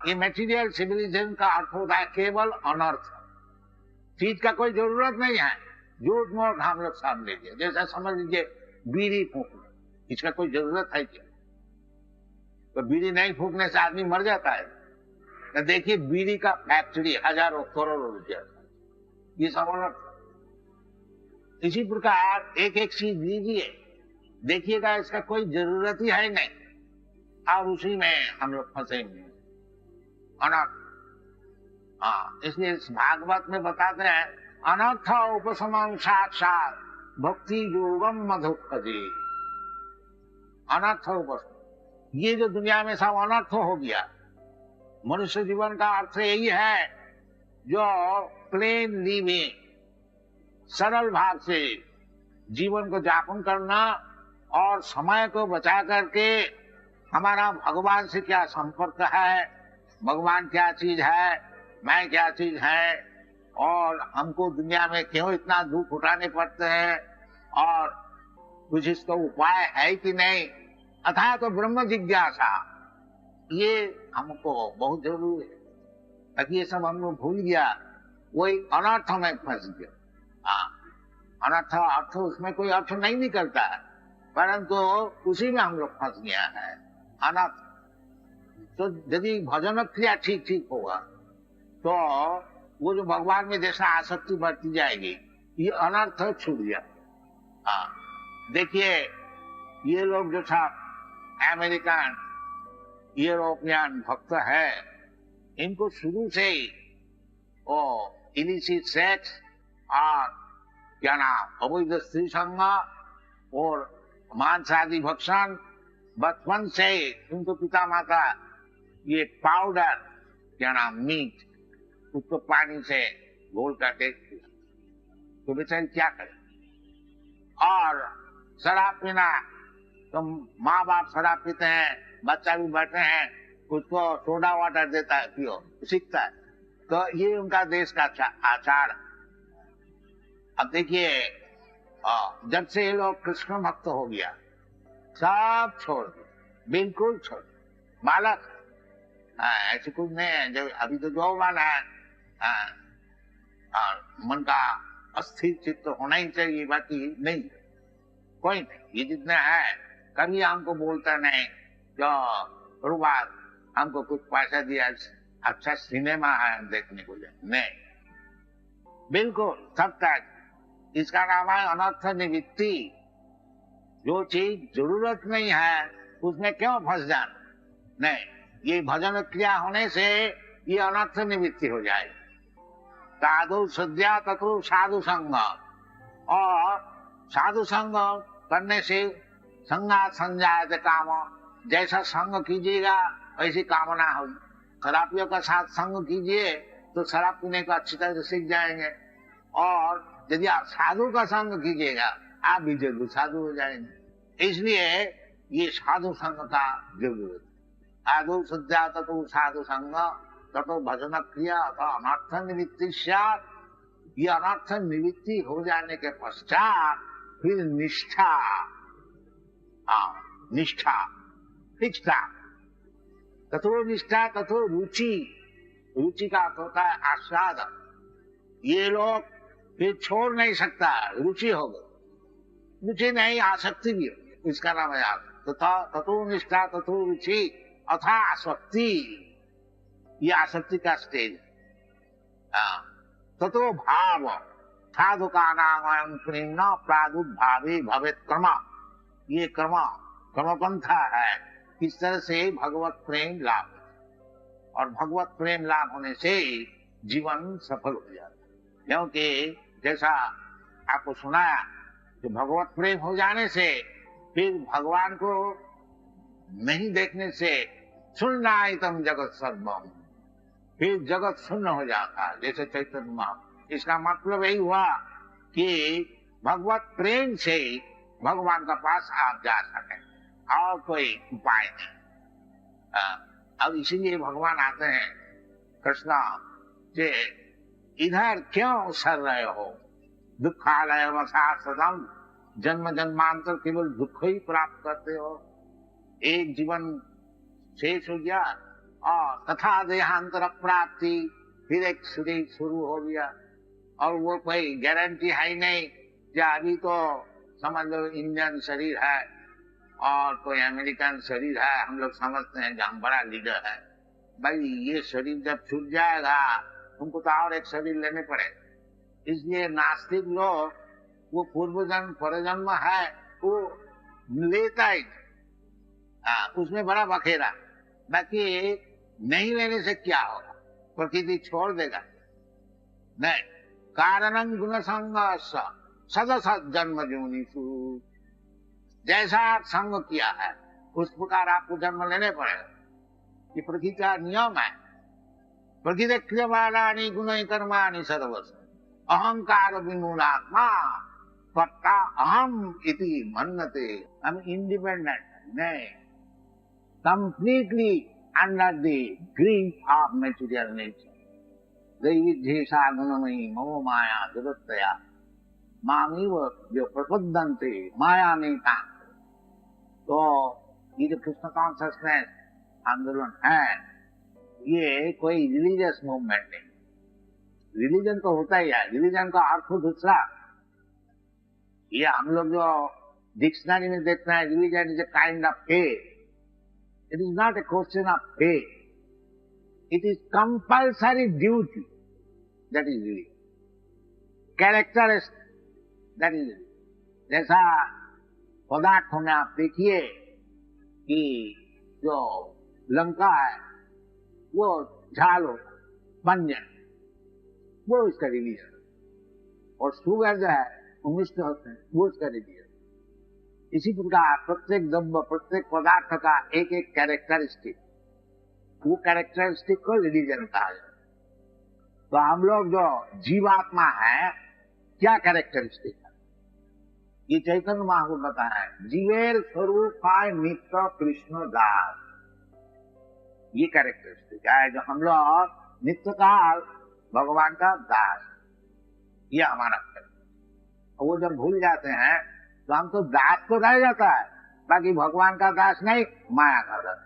ये material civilisation का अर्थ होता है केवल अनर्थ। चीज का कोई जरूरत नहीं है, झूठ मूठ हम लोग सब लीजिए। जैसा समझ लीजिए बीड़ी फूकना, इसका कोई जरूरत है क्या? तो बीड़ी नहीं फूकने से आदमी मर जाता है। तो देखिए बीड़ी का फैक्ट्री हजारों करोड़ों रुपया, ये सब अनर्थ। इसी प्रकार एक एक चीज लीजिए, देखिएगा इसका कोई जरूरत ही है नहीं, और उसी में हम लोग फंसे हुए हैं, अनर्थ। हाँ, इसलिए इस भागवत में बताते हैं अनर्थ उपशमन साक्षात भक्ति योगम मधुपति। अनर्थ उपशमन, ये जो दुनिया में सब अनर्थ हो गया, मनुष्य जीवन का अर्थ यही है जो प्लेन लिविंग, सरल भाव से जीवन को यापन करना और समय को बचा करके हमारा भगवान से क्या संपर्क है, भगवान क्या चीज है, मैं क्या चीज है, और हमको दुनिया में क्यों इतना दुख उठाने पड़ते हैं, और कुछ इसका उपाय है कि नहीं, अथा तो ब्रह्म जिज्ञासा, ये हमको बहुत जरूरी है। ताकि ये सब हम लोग भूल गया, वही अनर्थ में फंस गया। हाँ, अनर्थ अर्थ उसमें कोई अर्थ नहीं निकलता है, परंतु उसी में हम लोग फंस गया है, अनर्थ। तो यदि भजन क्रिया ठीक ठीक होगा तो वो जो भगवान में जैसा आसक्ति बढ़ती जाएगी, ये अनर्थ छूट गया। हाँ, देखिए ये लोग जो था अमेरिकन यूरोपियन भक्त है, इनको शुरू से ही वो इलिसिट सेक्स और क्या नाम अवैध स्त्री संग और मांस आदि भक्षण, बचपन से उनको पिता माता ये पाउडर क्या नाम मीट उसको पानी से घोल करके, तो बेचारे क्या करें। और शराब पीना, तो माँ बाप शराब पीते हैं, बच्चा भी बैठे हैं, उसको सोडा वाटर देता है, पियो, सीखता है। तो ये उनका देश का आचार। अब देखिए जब से ये लोग कृष्ण भक्त हो गया, सब छोड़ दिया, बिल्कुल छोड़, बालक ऐसे कुछ नहीं है। जब अभी तो जवान है, और मन का अस्थिर चित्त होना ही चाहिए, बाकी नहीं कोई नहीं। ये जितना है कभी हमको बोलता नहीं जो रुबात हमको कुछ पैसा दिया, अच्छा सिनेमा है देखने को जाए, नहीं, बिल्कुल सब तक। इसका नाम है अनर्थ निवृत्ति। जो चीज जरूरत नहीं है उसमें क्यों फंस जाना, नहीं, ये भजन क्रिया होने से ये अनर्थ निवृत्ति हो जाए। साधु सद्या तथो साधु संग, और साधु संग करने से संगा संजायत काम, जैसा संग कीजिएगा वैसी कामना होगी। शराबियों का साथ संग कीजिए तो शराब पीने को अच्छी तरह से सीख जाएंगे, और यदि आप साधु का संग कीजिएगा आप भी जरूर साधु हो जाएंगे। इसलिए ये साधु संग का जरूरत। साधु सद्या तथो साधु संग तथो भजन क्रिया अथवा अनर्थ निवृत्ति। ये अनर्थ निवृत्ति हो जाने के पश्चात फिर निष्ठा, निष्ठा निष्ठा तथो निष्ठा तथो रुचि। रुचि का अर्थ होता है आस्वाद। ये लोग फिर छोड़ नहीं सकता, रुचि हो गई, रुचि नहीं आसक्ति भी हो, इसका नाम है तथो निष्ठा तथो रुचि अथा आसक्ति। ये आसक्ति का स्टेज है। तथो भाव साधु का नाम प्रेम प्रादुर्भावी भवेत क्रम। ये क्रमपंथा है, किस तरह से भगवत प्रेम लाभ, और भगवत प्रेम लाभ होने से जीवन सफल हो जाता है। क्योंकि जैसा आपको सुनाया कि भगवत प्रेम हो जाने से फिर भगवान को नहीं देखने से सुनना तम जगत सर्वम, फिर जगत शून्य हो जाता है, जैसे चैतन्य महाप्रभु। इसका मतलब यही हुआ कि भगवत प्रेम से भगवान का पास आप जा सके, और कोई उपाय नहीं। अब इसीलिए भगवान आते हैं कृष्णा कि इधर क्यों सर रहे हो, दुखालय वसा सदम, जन्म जन्मांतर केवल दुख ही प्राप्त करते हो। एक जीवन शेष हो गया और तथा देहांतर प्राप्ति, फिर एक शरीर शुरू हो गया। और वो कोई गारंटी है ही नहीं कि अभी तो समझ लो इंडियन शरीर है और कोई अमेरिकन शरीर है, हम लोग समझते हैं कि हम बड़ा लीडर है। भाई ये शरीर जब छूट जाएगा तुमको तो और एक शरीर लेने पड़े। इसलिए नास्तिक लोग वो पूर्व जन्म परजन्म है वो लेता ही उसमें बड़ा बखेरा। बाकी नहीं लेने से क्या होगा, प्रकृति छोड़ देगा नहीं। कारणं गुण संग सदसत जन्म जोनिषु, जैसा आप संग किया है उस प्रकार आपको जन्म लेने पड़ेगा। ये प्रकृति का नियम है। प्रकृति क्रियमाणानि गुणै कर्माणि सर्वस्व अहंकार विमूढ़ात्मा कर्ता अहम इति मन्यते। हम इंडिपेंडेंट नहीं, completely under the grip of material nature. दैविध्येषा गुणमयी ममो माया दुरत्तया मामीव जो प्रपद्यन्ते माया नेता। तो ये जो कृष्ण कॉन्शियसनेस आंदोलन है ये कोई रिलीजियस मूवमेंट नहीं। रिलीजन तो होता ही है, रिलीजन का अर्थ दूसरा। ये हम लोग जो डिक्शनरी में देखते हैं religion is a kind of faith. It is not a question of faith, it is compulsory duty, that is religion. Characteristic, that is religion. जैसा पदार्थों में आप देखिए कि जो लंका है वो झाल होता, बंजर, वो उसका रिलीजन। और शुगर जो है वो मिष्ट होते हैं, वो उसका रिलीजन। इसी प्रकार प्रत्येक द्रव्य प्रत्येक पदार्थ का एक एक कैरेक्टरिस्टिक, वो कैरेक्टरिस्टिक को रिलीजन कहा जाए। तो हम लोग जो जीवात्मा है क्या कैरेक्टरिस्टिक है ये चैतन्य महाप्रभु बताया है। जीवेर स्वरूप नित्य कृष्ण दास, ये कैरेक्टरिस्टिक है जो हम लोग नित्य काल भगवान का दास, ये हमारा कैरेक्टर। वो जब भूल जाते हैं तो हम तो दास तो रह जाता है, बाकी भगवान का दास नहीं, माया का दास।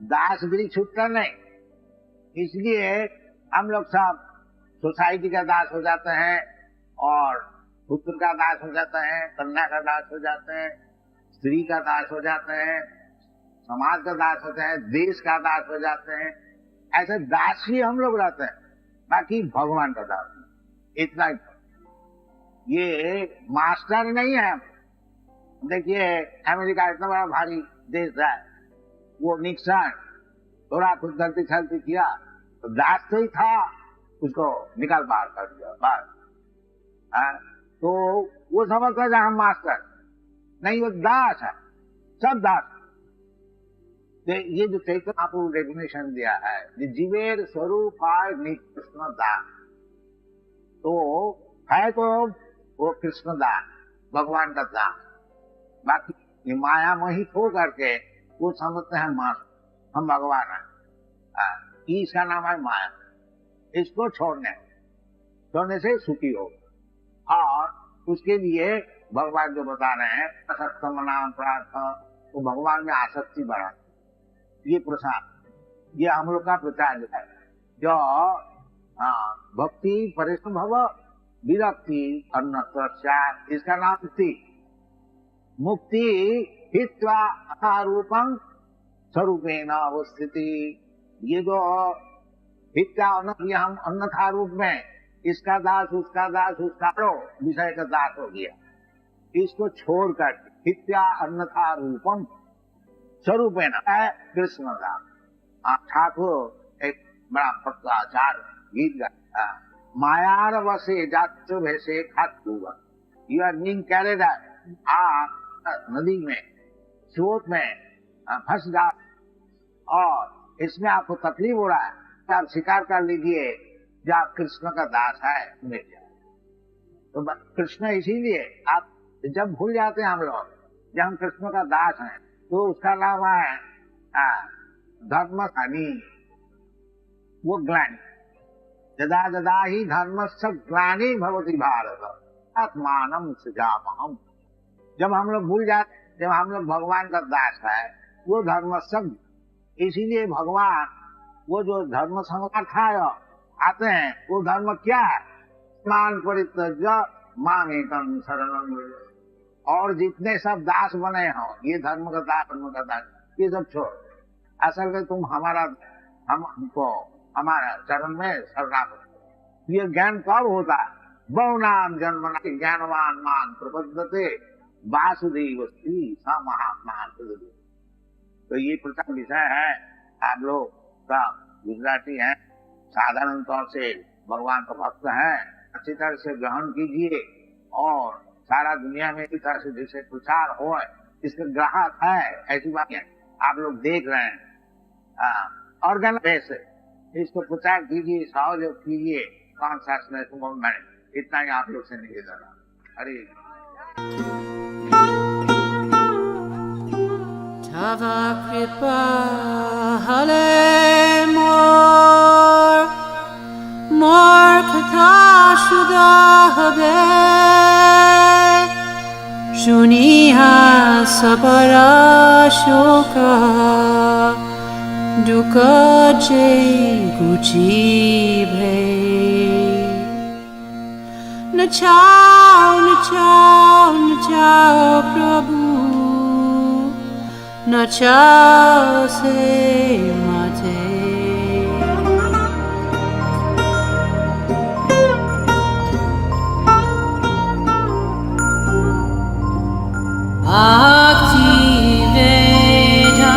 दासगिरी छूटता नहीं। इसलिए हम लोग सब सोसाइटी का दास हो जाते हैं और पुत्र का दास हो जाते हैं, कन्या का दास हो जाते हैं, स्त्री का दास हो जाते हैं, समाज का दास होते हैं, देश का दास हो जाते हैं। ऐसे दास ही हम लोग रहते हैं, बाकी भगवान का दास नहीं। इतना ही। ये मास्टर नहीं है। देखिए अमेरिका इतना बड़ा भारी देश है, वो निक्सन थोड़ा कुछ गलती सलती किया तो दास तो ही था, उसको निकाल बाहर कर दिया बाहर। तो वो समझता है हम मास्टर नहीं, वो दास है, सब दास। ये जो चैतन्य आपको डेफिनेशन दिया है जीवेर स्वरूप कृष्ण दास, तो है तो वो कृष्ण दास, भगवान का दास। बाकी माया मोहित हो करके वो समझते हैं मास्टर, हम भगवान हैं। इसका नाम है माया। इसको छोड़ने से सुखी हो। और उसके लिए भगवान जो बता रहे हैं असक्तम नाम प्रार्थ, वो भगवान में आसक्ति बढ़ा। ये प्रसाद, ये हम लोग का प्रचार है जो भक्ति परिश्रम भव विरक्ति अन्नत्र, इसका नाम मुक्ति। मुक्ति हित्वा अथारूपं स्वरूपेण अवस्थिति। ये जो हित्या हम अन्यथा रूप में इसका दास उसका दास उसका विषय का दास हो गया। इसको छोड़कर हित्या अन्यथा रूपम स्वरूपेण कृष्ण दास। ठाकुर एक बड़ा पक्काचार गीत गाया, मायार वसे जात भैसे खातूगा। यू आर बीइंग कैरिड, आप नदी में स्रोत में फंस जा और इसमें आपको तकलीफ हो रहा है, आप स्वीकार कर लीजिए जो आप कृष्ण का दास है मिल जाए। तो कृष्ण इसीलिए आप जब भूल जाते हैं हम लोग जब हम कृष्ण का दास हैं तो उसका नाम है धर्म हानि, वो ग्लानि। जदा जदा ही धर्म से ग्लानि भवति भारत आत्मानम सृजामहम्। जब हम लोग भूल जाते, जब हम लोग भगवान का दास है, वो धर्म सब इसीलिए भगवान वो जो धर्म संगठन आते हैं, वो धर्म क्या है? मान परित्यज्य माम एकम शरणं व्रज। और जितने सब दास बने हो, ये धर्म का दास, धर्म का दास, ये सब छोड़। असल में तुम हमको हमारा चरण में शरणागत। ये ज्ञान कब होता है? बहुनाम जन्मना ज्ञानवान मान प्रबद्धते वासुदेव स्त्री स महात्मा। तो ये प्रथम विषय है। आप लोग सब गुजराती हैं, साधारण तौर से भगवान का भक्त हैं, अच्छी तरह से ग्रहण कीजिए और सारा दुनिया में इसी तरह से जैसे प्रचार हो, इसका ग्राहक है, ऐसी बात है। आप लोग देख रहे हैं ऑर्गेनाइज से इसको प्रचार कीजिए, सहयोग कीजिए कॉन्शसनेस मूवमेंट। इतना ही आप लोग से निवेदन है। हरे Tava kripa hale mor katha shuda habe shuniha sabara shoka duka jai guji bhe na chao prabhu न चाओ से मचे। Bhakti Vedantanam